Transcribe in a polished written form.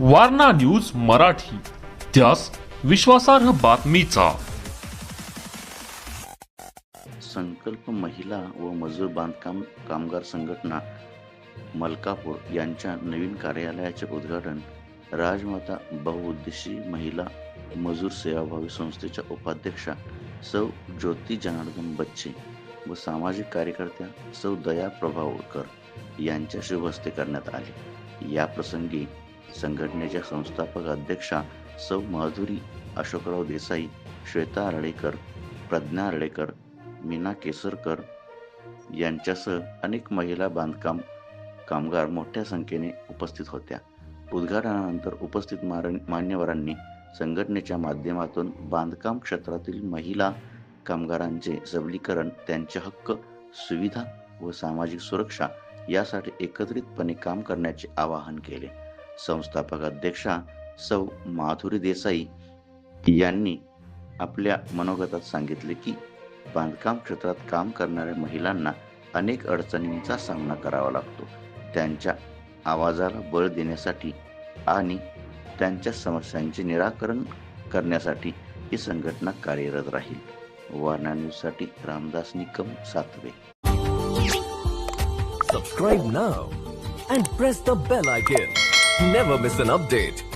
Warna news Marathi, त्यास विश्वासार्ह बातमीचा. संकल्प महिला व मजूर बांधकाम कामगार संघटना मलकापूर यांच्या नवीन कार्यालयाचे उद्घाटन राजमाता बहुउद्देशीय महिला मजूर सेवाभावी संस्थेच्या उपाध्यक्षा सौ ज्योती जनार्दन बच्चे व सामाजिक कार्यकर्त्या सौ दया प्रभावळकर यांच्या शुभ हस्ते करण्यात आले. या प्रसंगी संघटनेच्या संस्थापक अध्यक्षा सौ माधुरी अशोकराव देसाई, श्वेता आर्डेकर, प्रज्ञा आर्डेकर, मीना केसरकर यांच्यासह अनेक महिला बांधकाम कामगार मोठ्या संख्येने उपस्थित होत्या. उद्घाटनानंतर उपस्थित मान्यवरांनी संघटनेच्या माध्यमातून बांधकाम क्षेत्रातील महिला कामगारांचे सबलीकरण, त्यांचे हक्क, सुविधा व सामाजिक सुरक्षा यासाठी एकत्रितपणे काम करण्याचे आवाहन केले. संस्थापक अध्यक्षा सौ माधुरी देसाई यांनी आपल्या मनोगतात सांगितले की बांधकाम क्षेत्रात काम करणाऱ्या महिलांना अनेक अडचणींचा सामना करावा लागतो. त्यांच्या आवाजाला बळ देण्यासाठी आणि त्यांच्या समस्यांचे निराकरण करण्यासाठी ही संघटना कार्यरत राहील. वारणा न्यूजसाठी रामदास निकम, सातवे. Subscribe now and press the bell icon. Never miss an update.